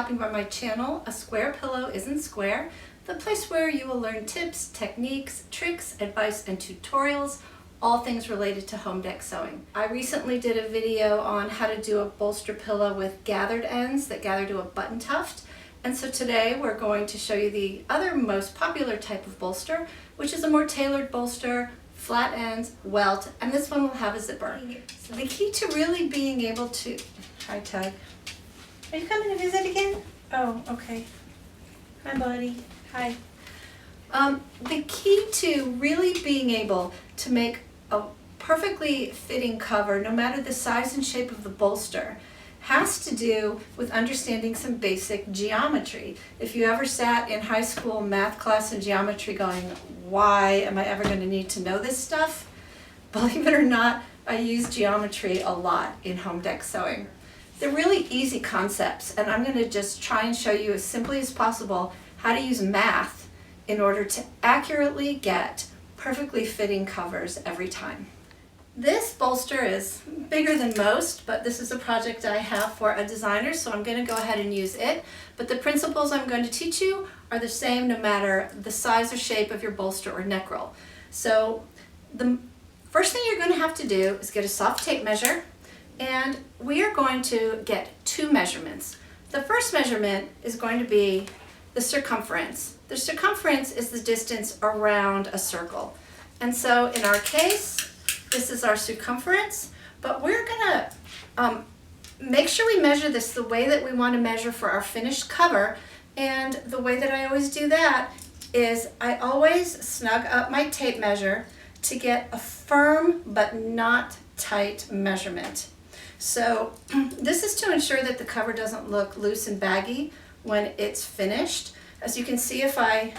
stopping by my channel, A Square Pillow Isn't Square, the place where you will learn tips, techniques, tricks, advice, and tutorials, all things related to home deck sewing. I recently did a video on how to do a bolster pillow with gathered ends that gather to a button tuft. And so today we're going to show you the other most popular type of bolster, which is a more tailored bolster, flat ends, welt, and this one will have a zipper. So the key to really being able to... Hi, Tug. Are you coming to visit again? Oh, okay. Hi, buddy. Hi. The key to really being able to make a perfectly fitting cover, no matter the size and shape of the bolster, has to do with understanding some basic geometry. If you ever sat in high school math class and geometry going, why am I ever going to need to know this stuff? Believe it or not, I use geometry a lot in home deck sewing. They're really easy concepts, and I'm going to just try and show you as simply as possible how to use math in order to accurately get perfectly fitting covers every time. This bolster is bigger than most, but this is a project I have for a designer, so I'm going to go ahead and use it. But the principles I'm going to teach you are the same no matter the size or shape of your bolster or neck roll. So the first thing you're going to have to do is get a soft tape measure, and we are going to get two measurements. The first measurement is going to be the circumference. The circumference is the distance around a circle. And so in our case, this is our circumference, but we're gonna make sure we measure this the way that we want to measure for our finished cover. And the way that I always do that is I always snug up my tape measure to get a firm but not tight measurement. So this is to ensure that the cover doesn't look loose and baggy when it's finished. As you can see, if I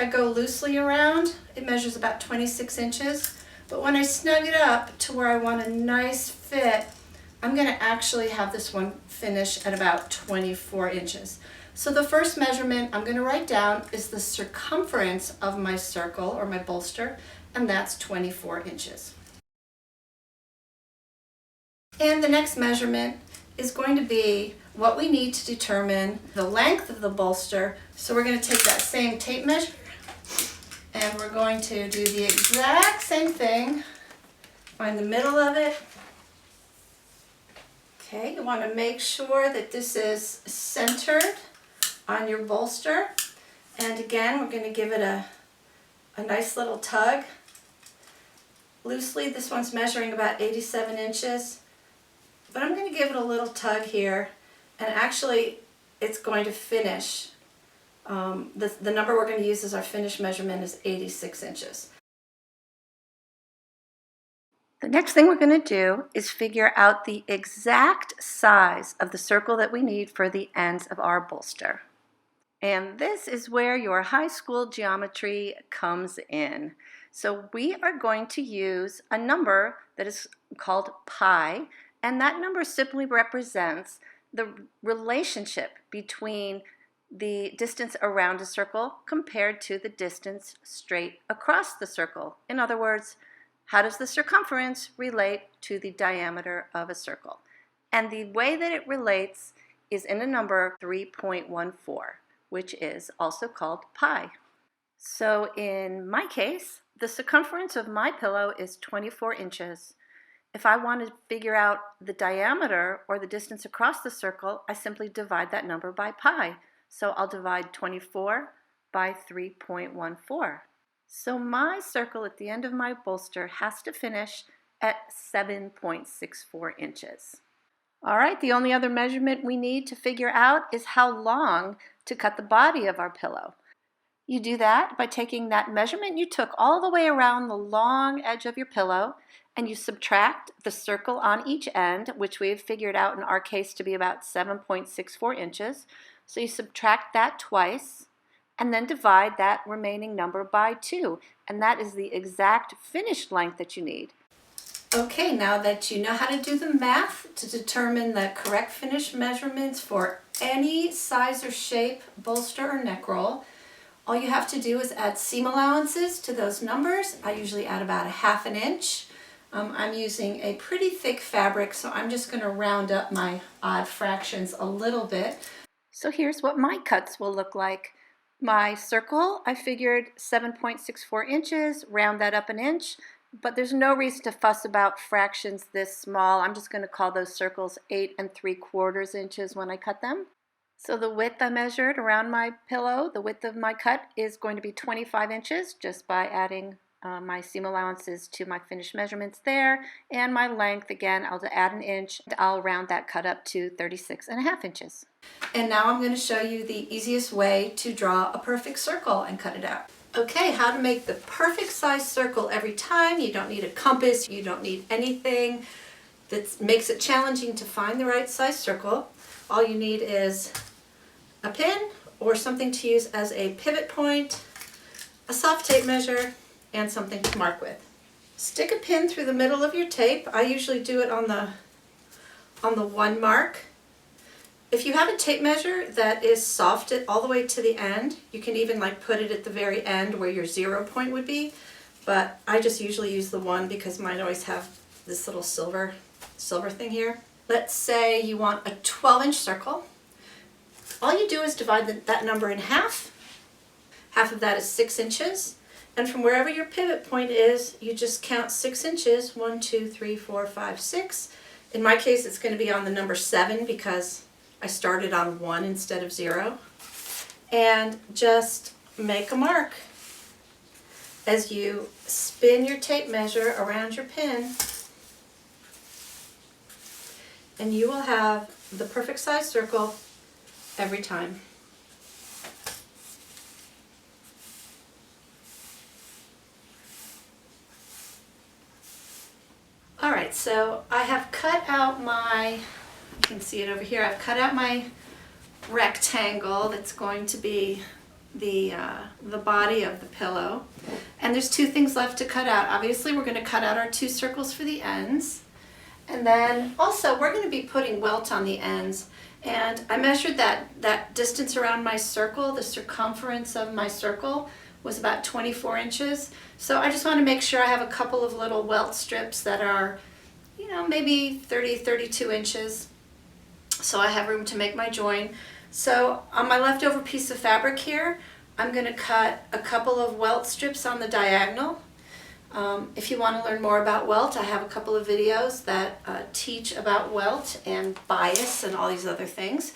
go loosely around, it measures about 26 inches. But when I snug it up to where I want a nice fit, I'm going to actually have this one finish at about 24 inches. So the first measurement I'm going to write down is the circumference of my circle or my bolster, and that's 24 inches. And the next measurement is going to be what we need to determine the length of the bolster. So we're going to take that same tape measure and we're going to do the exact same thing. Find the middle of it. Okay, you want to make sure that this is centered on your bolster. And again, we're going to give it a nice little tug. Loosely, this one's measuring about 87 inches. But I'm going to give it a little tug here, and actually it's going to finish. The number we're going to use as our finish measurement is 86 inches. The next thing we're going to do is figure out the exact size of the circle that we need for the ends of our bolster. And this is where your high school geometry comes in. So we are going to use a number that is called pi, and that number simply represents the relationship between the distance around a circle compared to the distance straight across the circle. In other words, how does the circumference relate to the diameter of a circle? And the way that it relates is in a number 3.14, which is also called pi. So in my case, the circumference of my pillow is 24 inches. If I want to figure out the diameter or the distance across the circle, I simply divide that number by pi. So I'll divide 24 by 3.14. So my circle at the end of my bolster has to finish at 7.64 inches. All right, the only other measurement we need to figure out is how long to cut the body of our pillow. You do that by taking that measurement you took all the way around the long edge of your pillow, and you subtract the circle on each end, which we've figured out in our case to be about 7.64 inches. So you subtract that twice, and then divide that remaining number by 2. And that is the exact finished length that you need. Okay, now that you know how to do the math to determine the correct finish measurements for any size or shape bolster or neck roll, all you have to do is add seam allowances to those numbers. I usually add about 1/2 inch. I'm using a pretty thick fabric, so I'm just going to round up my odd fractions a little bit. So here's what my cuts will look like. My circle, I figured 7.64 inches, round that up an inch, but there's no reason to fuss about fractions this small. I'm just going to call those circles 8 3/4 inches when I cut them. So the width I measured around my pillow, the width of my cut is going to be 25 inches just by adding my seam allowances to my finished measurements there, and my length, again, I'll add an inch. I'll round that cut up to 36.5 inches. And now I'm going to show you the easiest way to draw a perfect circle and cut it out. Okay, how to make the perfect size circle every time. You don't need a compass, you don't need anything that makes it challenging to find the right size circle. All you need is a pin or something to use as a pivot point, a soft tape measure, and something to mark with. Stick a pin through the middle of your tape. I usually do it on the 1 mark. If you have a tape measure that is soft all the way to the end, you can even put it at the very end where your 0 point would be, but I just usually use the 1 because mine always have this little silver thing here. Let's say you want a 12-inch circle. All you do is divide that number in half. Half of that is 6 inches. And from wherever your pivot point is, you just count 6 inches. 1, 2, 3, 4, 5, 6. In my case, it's going to be on the number 7 because I started on 1 instead of 0. And just make a mark. As you spin your tape measure around your pin, and you will have the perfect size circle every time. Alright, so I have cut out my, you can see it over here, I've cut out my rectangle that's going to be the body of the pillow. And there's 2 things left to cut out. Obviously we're going to cut out our 2 circles for the ends. And then also we're going to be putting welt on the ends. And I measured that distance around my circle, the circumference of my circle was about 24 inches. So I just want to make sure I have a couple of little welt strips that are, maybe 30, 32 inches. So I have room to make my join. So on my leftover piece of fabric here, I'm going to cut a couple of welt strips on the diagonal. If you want to learn more about welt, I have a couple of videos that teach about welt and bias and all these other things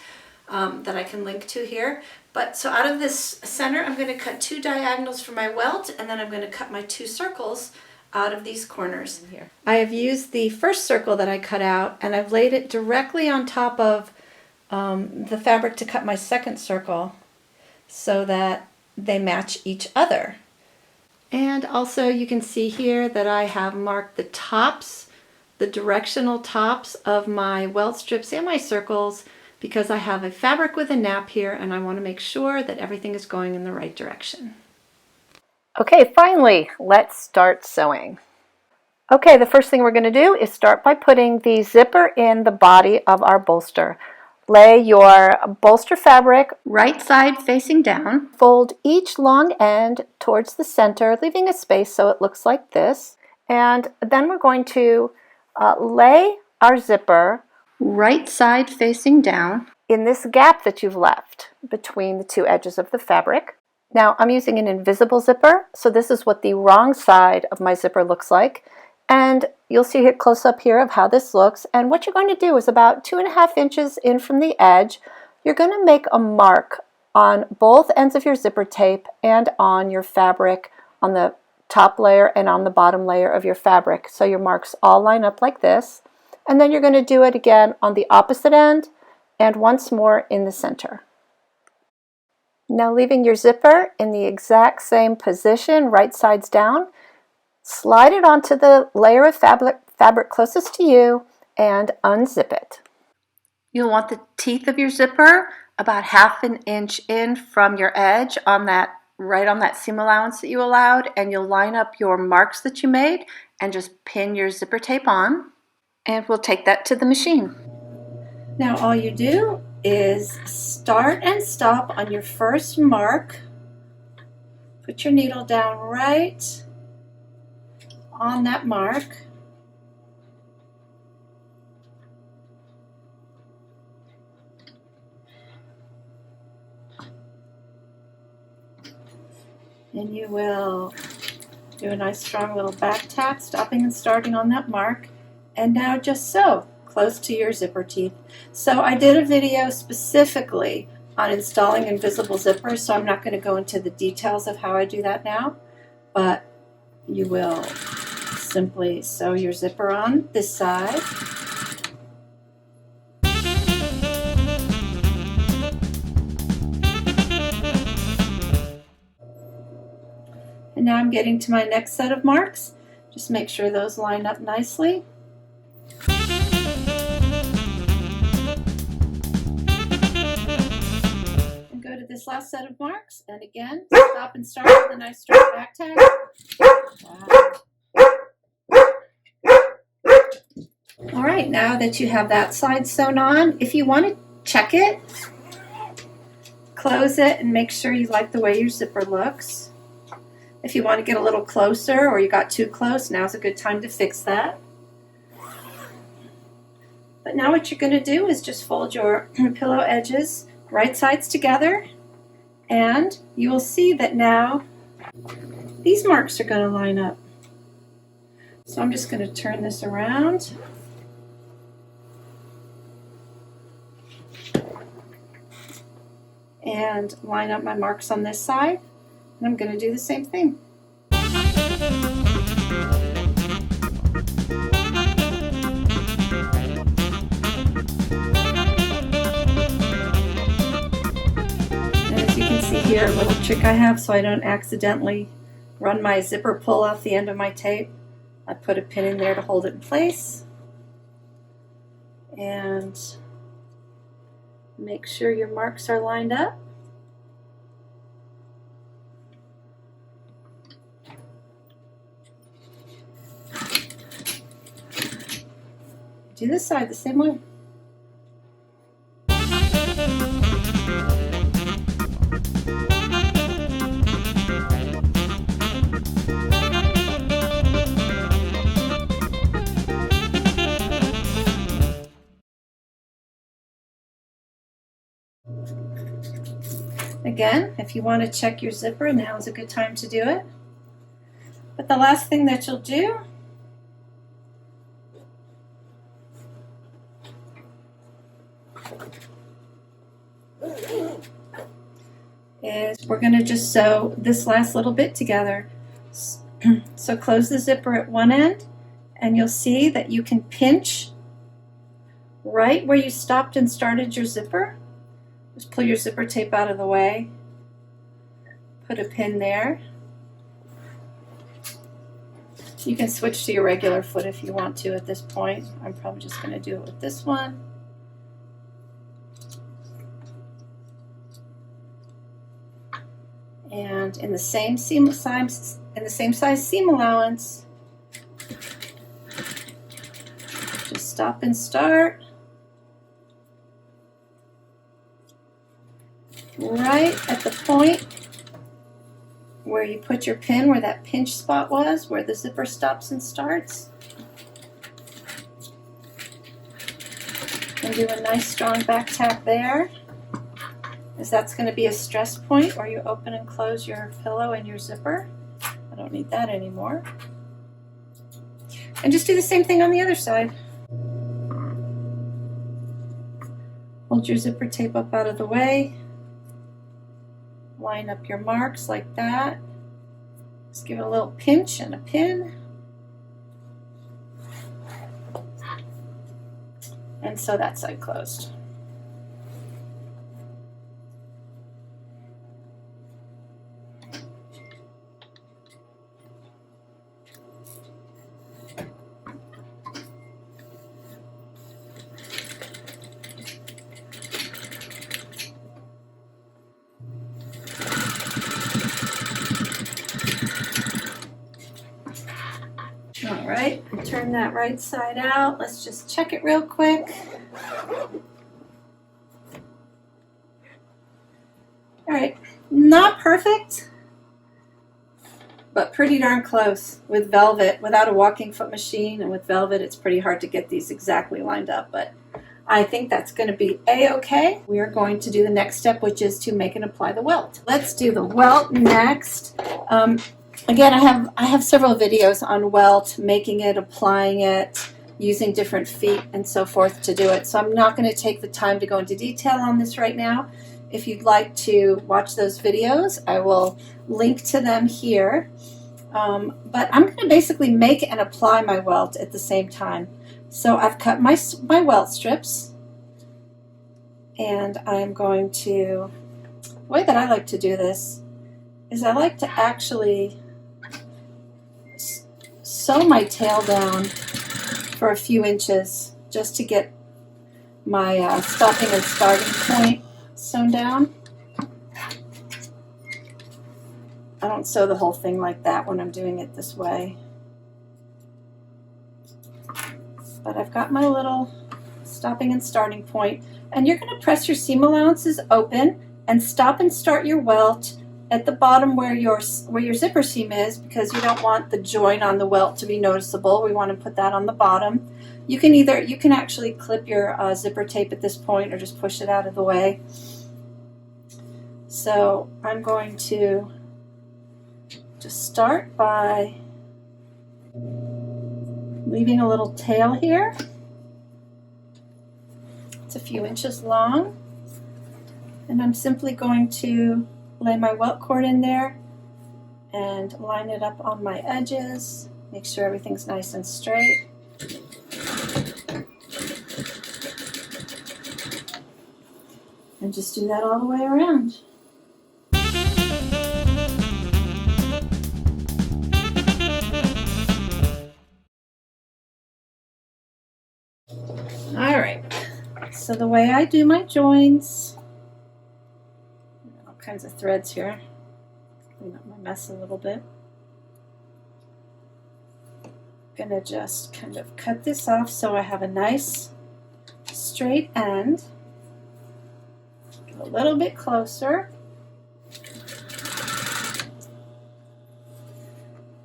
that I can link to here. But so out of this center, I'm going to cut 2 diagonals for my welt, and then I'm going to cut my 2 circles out of these corners here. I have used the first circle that I cut out, and I've laid it directly on top of the fabric to cut my second circle so that they match each other. And also you can see here that I have marked the tops, the directional tops of my welt strips and my circles, because I have a fabric with a nap here and I want to make sure that everything is going in the right direction. Okay, finally, let's start sewing. Okay, the first thing we're going to do is start by putting the zipper in the body of our bolster. Lay your bolster fabric right side facing down. Fold each long end towards the center, leaving a space so it looks like this. And then we're going to lay our zipper right side facing down in this gap that you've left between the 2 edges of the fabric. Now I'm using an invisible zipper, so this is what the wrong side of my zipper looks like. And you'll see a close-up here of how this looks. And what you're going to do is about 2.5 inches in from the edge, you're going to make a mark on both ends of your zipper tape and on your fabric, on the top layer and on the bottom layer of your fabric. So your marks all line up like this. And then you're going to do it again on the opposite end and once more in the center. Now leaving your zipper in the exact same position, right sides down, slide it onto the layer of fabric closest to you and unzip it. You'll want the teeth of your zipper about 1/2 inch in from your edge right on that seam allowance that you allowed, and you'll line up your marks that you made and just pin your zipper tape on, and we'll take that to the machine. Now all you do is start and stop on your first mark. Put your needle down right on that mark. And you will do a nice strong little back tap, stopping and starting on that mark. And now just so, close to your zipper teeth. So I did a video specifically on installing invisible zippers, so I'm not going to go into the details of how I do that now, but you will simply sew your zipper on this side. And now I'm getting to my next set of marks. Just make sure those line up nicely. And go to this last set of marks, and again, stop and start with a nice straight back tag. Wow. All right, now that you have that side sewn on, if you want to check it, close it and make sure you like the way your zipper looks. If you want to get a little closer or you got too close, now's a good time to fix that. But now what you're going to do is just fold your pillow edges right sides together, and you will see that now these marks are going to line up. So I'm just going to turn this around. And line up my marks on this side. And I'm going to do the same thing. And as you can see here, a little trick I have so I don't accidentally run my zipper pull off the end of my tape. I put a pin in there to hold it in place. And make sure your marks are lined up. Do this side the same way. Again, if you want to check your zipper, now is a good time to do it. But the last thing that you'll do is we're going to just sew this last little bit together. So close the zipper at one end, and you'll see that you can pinch right where you stopped and started your zipper. Just pull your zipper tape out of the way, put a pin there. You can switch to your regular foot if you want to at this point. I'm probably just going to do it with this one. And in the same size seam allowance, just stop and start right at the point where you put your pin, where that pinch spot was, where the zipper stops and starts. And do a nice strong back tap there, as that's going to be a stress point where you open and close your pillow and your zipper. I don't need that anymore. And just do the same thing on the other side. Hold your zipper tape up out of the way. Line up your marks like that. Just give it a little pinch and a pin. And sew that side closed. All right, turn that right side out. Let's just check it real quick. All right, not perfect, but pretty darn close with velvet. Without a walking foot machine and with velvet, it's pretty hard to get these exactly lined up, but I think that's going to be a-okay. We are going to do the next step, which is to make and apply the welt. Let's do the welt next. Again, I have several videos on welt, making it, applying it, using different feet and so forth to do it. So I'm not going to take the time to go into detail on this right now. If you'd like to watch those videos, I will link to them here. But I'm going to basically make and apply my welt at the same time. So I've cut my welt strips, and I'm going to, the way that I like to do this is I like to actually sew my tail down for a few inches just to get my stopping and starting point sewn down. I don't sew the whole thing like that when I'm doing it this way. But I've got my little stopping and starting point, and you're going to press your seam allowances open and stop and start your welt at the bottom where your zipper seam is, because you don't want the joint on the welt to be noticeable. We want to put that on the bottom. You can actually clip your zipper tape at this point, or just push it out of the way. So I'm going to just start by leaving a little tail here. It's a few inches long, and I'm simply going to lay my welt cord in there and line it up on my edges. Make sure everything's nice and straight. And just do that all the way around. All right, so the way I do my joins, all kinds of threads here, clean up my mess a little bit. I'm gonna just kind of cut this off so I have a nice straight end. Get a little bit closer.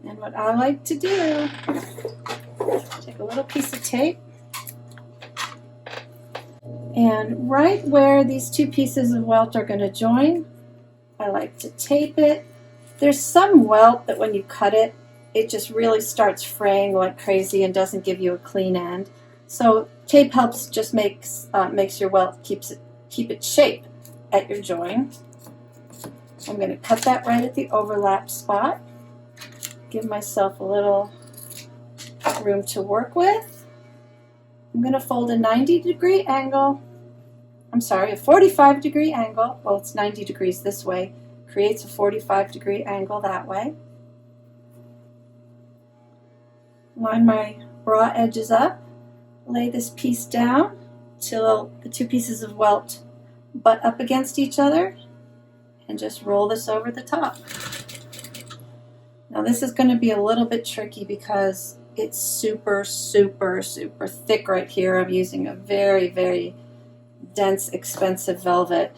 And what I like to do, take a little piece of tape, and right where these two pieces of welt are going to join, I like to tape it. There's some welt that when you cut it, it just really starts fraying like crazy and doesn't give you a clean end. So tape helps, just makes your welt, keep its shape at your join. I'm going to cut that right at the overlap spot. Give myself a little room to work with. I'm going to fold a 90-degree angle. I'm sorry, a 45-degree angle. Well, it's 90 degrees this way. Creates a 45-degree angle that way. Line my raw edges up. Lay this piece down till the two pieces of welt butt up against each other, and just roll this over the top. Now this is going to be a little bit tricky because it's super, super, super thick right here. I'm using a very, very dense, expensive velvet.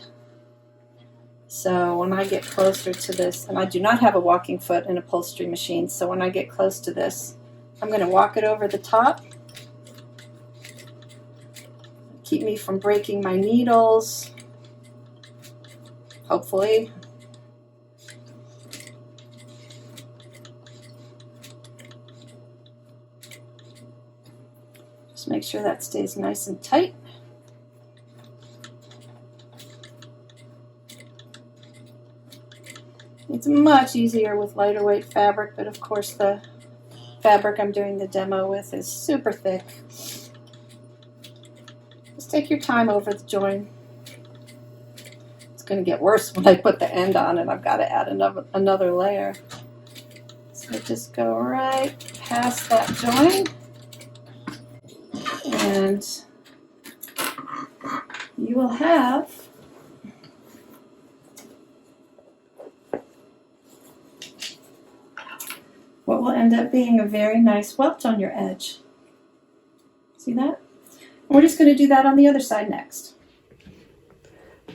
So when I get closer to this, and I do not have a walking foot and upholstery machine, so when I get close to this, I'm going to walk it over the top. Keep me from breaking my needles, hopefully. Just make sure that stays nice and tight. It's much easier with lighter weight fabric, but of course the fabric I'm doing the demo with is super thick. Just take your time over the join. It's going to get worse when I put the end on and I've got to add another layer. So just go right past that join, and you will have what will end up being a very nice welt on your edge. See that? And we're just going to do that on the other side next.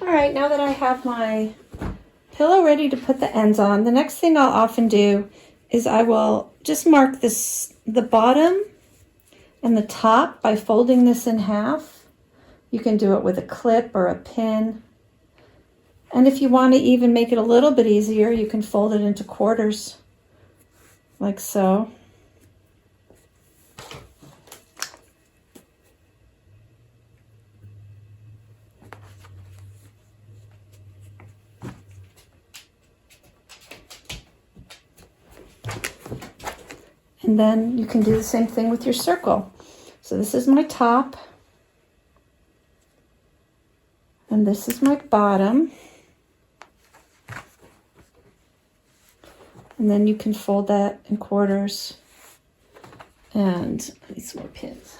All right, now that I have my pillow ready to put the ends on, the next thing I'll often do is I will just mark the bottom and the top by folding this in half. You can do it with a clip or a pin. And if you want to even make it a little bit easier, you can fold it into quarters, like so. And then you can do the same thing with your circle. So this is my top, and this is my bottom. And then you can fold that in quarters. And I need some more pins.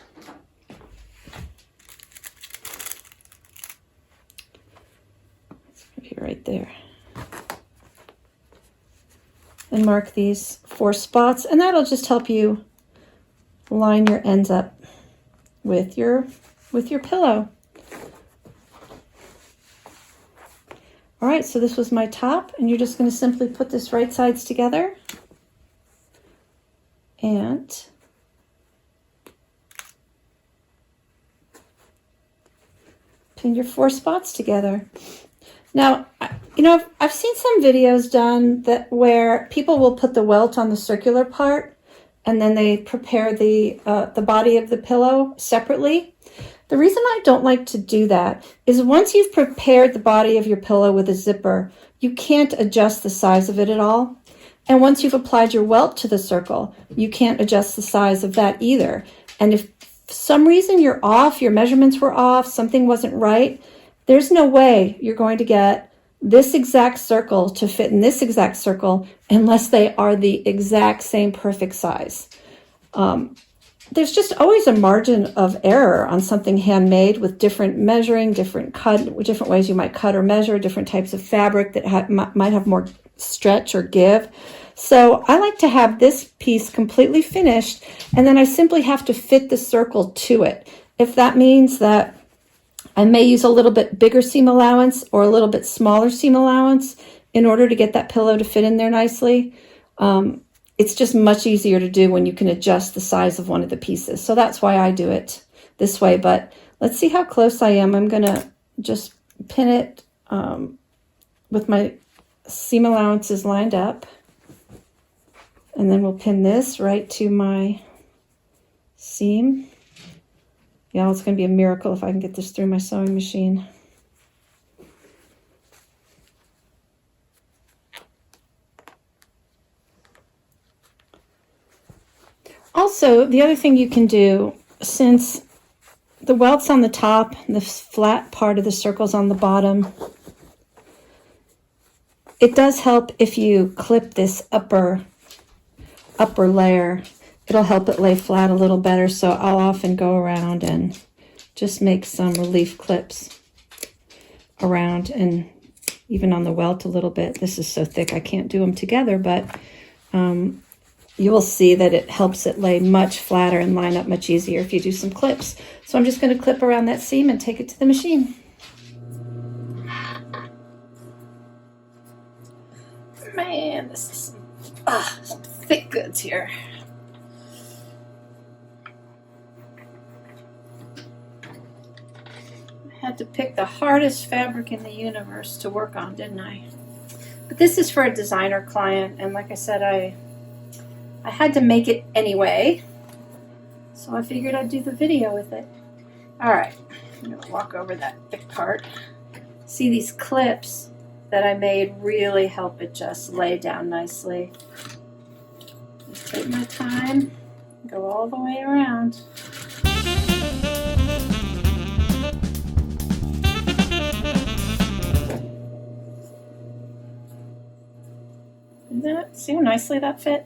Let's put it right there. And mark these 4 spots, and that'll just help you line your ends up with your pillow. All right, so this was my top, and you're just going to simply put this right sides together and pin your 4 spots together. Now, you know, I've seen some videos done where people will put the welt on the circular part, and then they prepare the body of the pillow separately. The reason I don't like to do that is once you've prepared the body of your pillow with a zipper, you can't adjust the size of it at all. And once you've applied your welt to the circle, you can't adjust the size of that either. And if for some reason you're off, your measurements were off, something wasn't right, there's no way you're going to get this exact circle to fit in this exact circle unless they are the exact same perfect size. There's just always a margin of error on something handmade with different measuring, different ways you might cut or measure, different types of fabric that might have more stretch or give. So I like to have this piece completely finished, and then I simply have to fit the circle to it. If that means that I may use a little bit bigger seam allowance or a little bit smaller seam allowance in order to get that pillow to fit in there nicely. It's just much easier to do when you can adjust the size of one of the pieces. So that's why I do it this way. But let's see how close I am. I'm going to just pin it with my seam allowances lined up. And then we'll pin this right to my seam. Yeah, it's going to be a miracle if I can get this through my sewing machine. Also, the other thing you can do, since the welt's on the top and the flat part of the circle's on the bottom, it does help if you clip this upper layer. It'll help it lay flat a little better, so I'll often go around and just make some relief clips around and even on the welt a little bit. This is so thick I can't do them together, but you will see that it helps it lay much flatter and line up much easier if you do some clips. So I'm just going to clip around that seam and take it to the machine. Man, this is some thick goods here. I had to pick the hardest fabric in the universe to work on, didn't I? But this is for a designer client, and like I said, I had to make it anyway, so I figured I'd do the video with it. All right, I'm gonna walk over that thick part. See, these clips that I made really help it just lay down nicely. Just take my time, go all the way around. See how nicely that fit?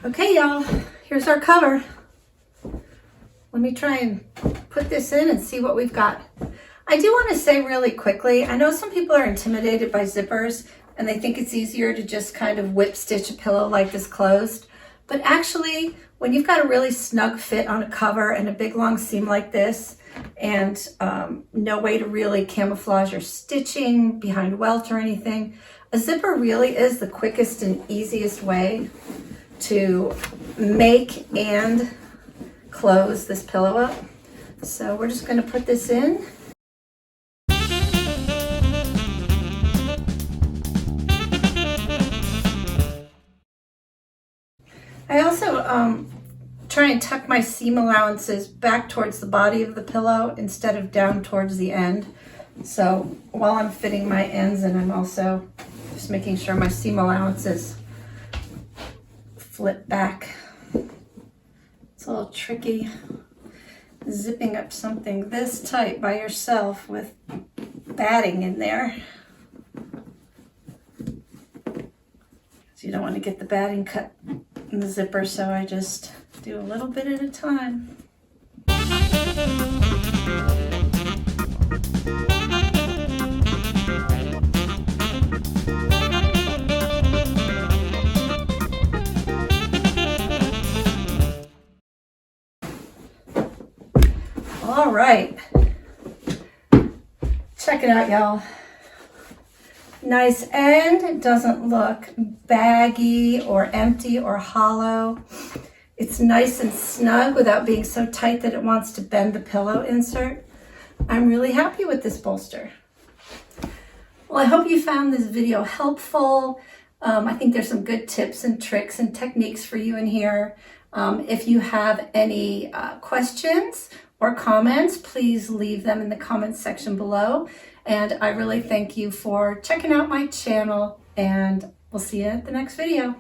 Okay, y'all, here's our cover. Let me try and put this in and see what we've got. I do want to say really quickly, I know some people are intimidated by zippers and they think it's easier to just kind of whip stitch a pillow like this closed. But actually, when you've got a really snug fit on a cover and a big long seam like this, and no way to really camouflage your stitching behind welt or anything, a zipper really is the quickest and easiest way to make and close this pillow up. So we're just going to put this in. I also try and tuck my seam allowances back towards the body of the pillow instead of down towards the end. So while I'm fitting my ends, and I'm also just making sure my seam allowances flip back. It's a little tricky zipping up something this tight by yourself with batting in there. So you don't want to get the batting cut in the zipper, so I just do a little bit at a time. All right, check it out, y'all. Nice end. It doesn't look baggy or empty or hollow. It's nice and snug without being so tight that it wants to bend the pillow insert. I'm really happy with this bolster. Well, I hope you found this video helpful. I think there's some good tips and tricks and techniques for you in here. If you have any questions or comments, please leave them in the comments section below. And I really thank you for checking out my channel, and we'll see you at the next video.